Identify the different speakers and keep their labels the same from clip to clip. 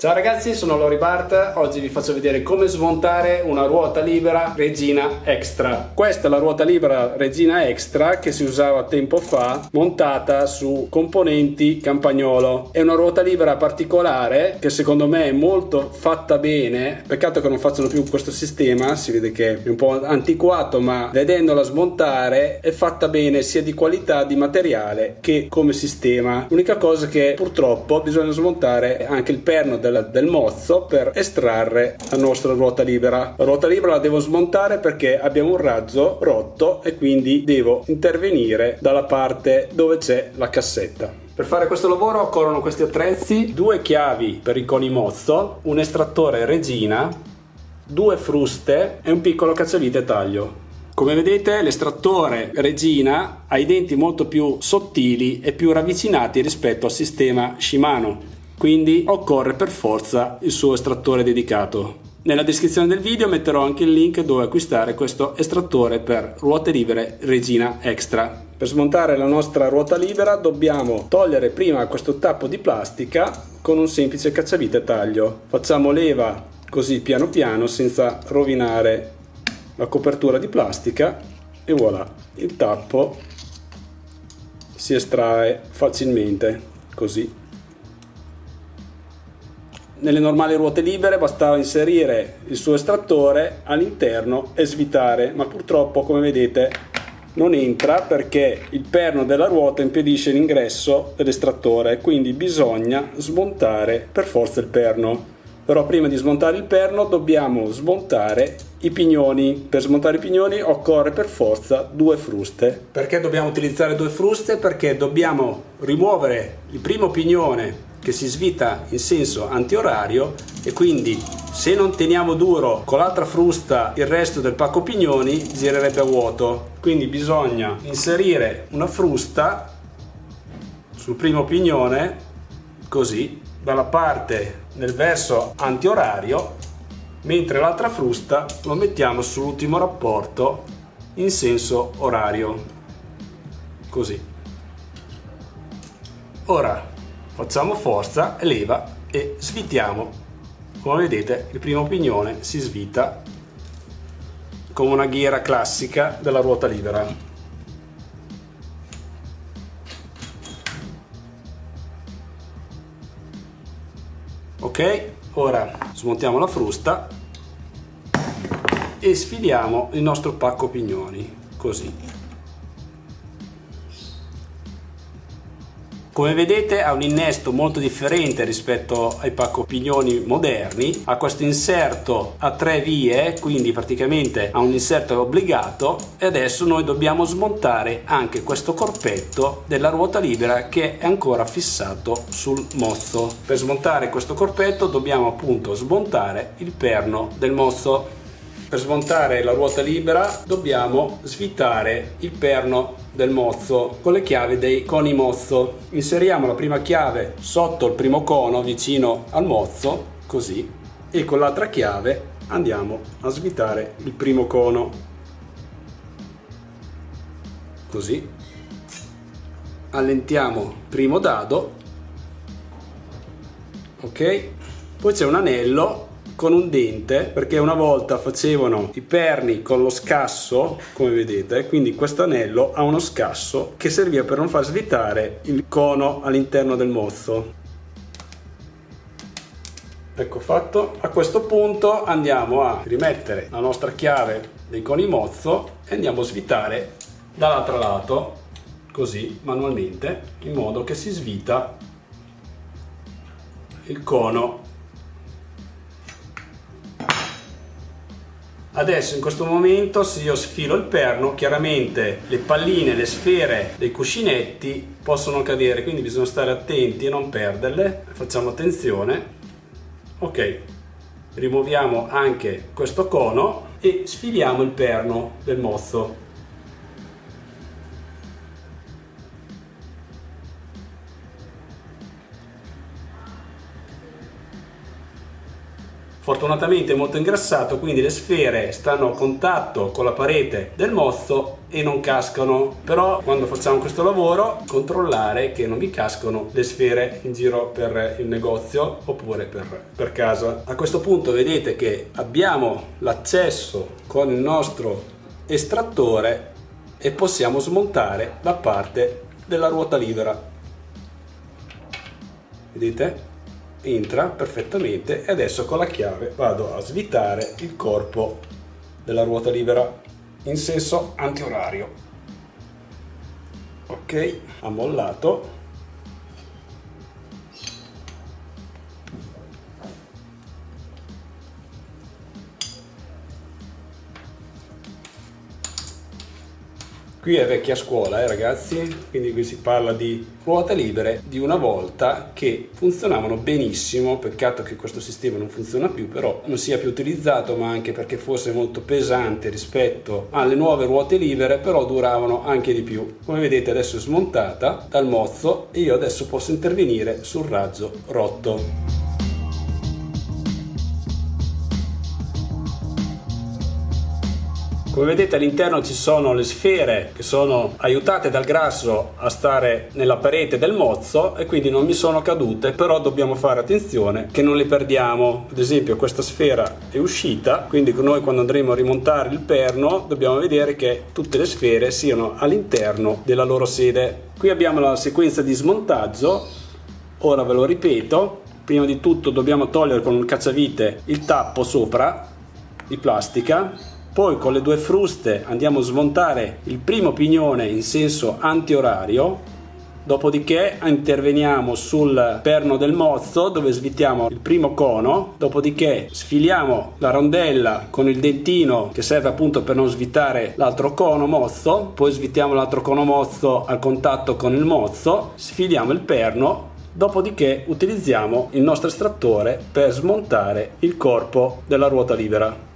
Speaker 1: Ciao ragazzi, sono Lori Bart. Oggi vi faccio vedere come smontare una ruota libera Regina Extra. Questa è la ruota libera Regina Extra che si usava tempo fa, montata su componenti Campagnolo. È una ruota libera particolare che secondo me è molto fatta bene. Peccato che non facciano più questo sistema, si vede che è un po' antiquato, ma vedendola smontare è fatta bene sia di qualità di materiale che come sistema. L'unica cosa che purtroppo bisogna smontare anche il perno del mozzo per estrarre la nostra ruota libera. La ruota libera la devo smontare perché abbiamo un razzo rotto e quindi devo intervenire dalla parte dove c'è la cassetta. Per fare questo lavoro occorrono questi attrezzi: 2 chiavi per i coni mozzo, un estrattore Regina, 2 fruste e un piccolo cacciavite taglio. Come vedete, l'estrattore Regina ha i denti molto più sottili e più ravvicinati rispetto al sistema Shimano, quindi occorre per forza il suo estrattore dedicato. Nella descrizione del video metterò anche il link dove acquistare questo estrattore per ruote libere Regina Extra. Per smontare la nostra ruota libera dobbiamo togliere prima questo tappo di plastica con un semplice cacciavite taglio. Facciamo leva così piano piano senza rovinare la copertura di plastica e voilà, il tappo si estrae facilmente così. Nelle normali ruote libere bastava inserire il suo estrattore all'interno e svitare, ma purtroppo, come vedete, non entra perché il perno della ruota impedisce l'ingresso dell'estrattore, quindi bisogna smontare per forza il perno. Però prima di smontare il perno dobbiamo smontare i pignoni. Per smontare i pignoni occorre per forza 2 fruste. Perché dobbiamo utilizzare 2 fruste? Perché dobbiamo rimuovere il primo pignone che si svita in senso antiorario e quindi se non teniamo duro con l'altra frusta il resto del pacco pignoni girerebbe a vuoto. Quindi bisogna inserire una frusta sul primo pignone così dalla parte nel verso antiorario, mentre l'altra frusta lo mettiamo sull'ultimo rapporto in senso orario così. Ora facciamo forza, leva e svitiamo. Come vedete il primo pignone si svita come una ghiera classica della ruota libera. Ok, ora smontiamo la frusta e sfiliamo il nostro pacco pignoni così. Come vedete ha un innesto molto differente rispetto ai pacco pignoni moderni, ha questo inserto a 3 vie, quindi praticamente ha un inserto obbligato, e adesso noi dobbiamo smontare anche questo corpetto della ruota libera che è ancora fissato sul mozzo. Per smontare questo corpetto dobbiamo appunto smontare il perno del mozzo. Per smontare la ruota libera dobbiamo svitare il perno del mozzo con le chiavi dei coni mozzo. Inseriamo la prima chiave sotto il primo cono vicino al mozzo così e con l'altra chiave andiamo a svitare il primo cono così. Allentiamo il primo dado, ok, poi c'è un anello con un dente perché una volta facevano i perni con lo scasso, come vedete, quindi questo anello ha uno scasso che serviva per non far svitare il cono all'interno del mozzo. Ecco fatto. A questo punto andiamo a rimettere la nostra chiave dei coni mozzo e andiamo a svitare dall'altro lato così manualmente, in modo che si svita il cono. Adesso in questo momento, se io sfilo il perno, chiaramente le palline, le sfere dei cuscinetti possono cadere, quindi bisogna stare attenti e non perderle. Facciamo attenzione. Ok, rimuoviamo anche questo cono e sfiliamo il perno del mozzo. fortunatamente è molto ingrassato, quindi le sfere stanno a contatto con la parete del mozzo e non cascano. Però quando facciamo questo lavoro, controllare che non vi cascano le sfere in giro per il negozio oppure per casa. A questo punto vedete che abbiamo l'accesso con il nostro estrattore e possiamo smontare la parte della ruota libera. Vedete? Entra perfettamente e adesso con la chiave vado a svitare il corpo della ruota libera in senso antiorario. Ok, ha mollato. Qui è vecchia scuola, ragazzi, quindi qui si parla di ruote libere di una volta che funzionavano benissimo. Peccato che questo sistema non funziona più, però non sia più utilizzato, ma anche perché fosse molto pesante rispetto alle nuove ruote libere, però duravano anche di più. Come vedete adesso è smontata dal mozzo e io adesso posso intervenire sul raggio rotto. Come vedete all'interno ci sono le sfere che sono aiutate dal grasso a stare nella parete del mozzo e quindi non mi sono cadute, però dobbiamo fare attenzione che non le perdiamo. Ad esempio questa sfera è uscita, quindi noi quando andremo a rimontare il perno dobbiamo vedere che tutte le sfere siano all'interno della loro sede. Qui abbiamo la sequenza di smontaggio, ora ve lo ripeto. Prima di tutto dobbiamo togliere con un cacciavite il tappo sopra di plastica. Poi con le due fruste andiamo a smontare il primo pignone in senso antiorario, dopodiché interveniamo sul perno del mozzo dove svitiamo il primo cono, dopodiché sfiliamo la rondella con il dentino che serve appunto per non svitare l'altro cono mozzo, poi svitiamo l'altro cono mozzo al contatto con il mozzo, sfiliamo il perno, dopodiché utilizziamo il nostro estrattore per smontare il corpo della ruota libera.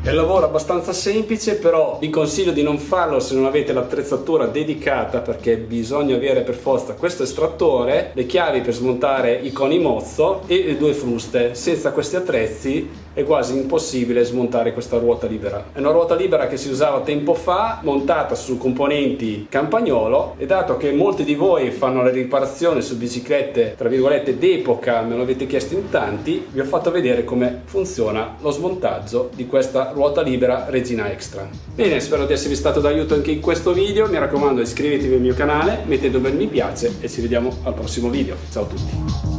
Speaker 1: È un lavoro abbastanza semplice, però vi consiglio di non farlo se non avete l'attrezzatura dedicata, perché bisogna avere per forza questo estrattore, le chiavi per smontare i coni mozzo e le due fruste. Senza questi attrezzi è quasi impossibile smontare questa ruota libera. È una ruota libera che si usava tempo fa, montata su componenti campagnolo, e dato che molti di voi fanno le riparazioni su biciclette tra virgolette d'epoca, me lo avete chiesto in tanti, vi ho fatto vedere come funziona lo smontaggio di questa ruota libera Regina Extra. Bene, spero di esservi stato d'aiuto anche in questo video, mi raccomando iscrivetevi al mio canale, mettete un bel mi piace e ci vediamo al prossimo video. Ciao a tutti!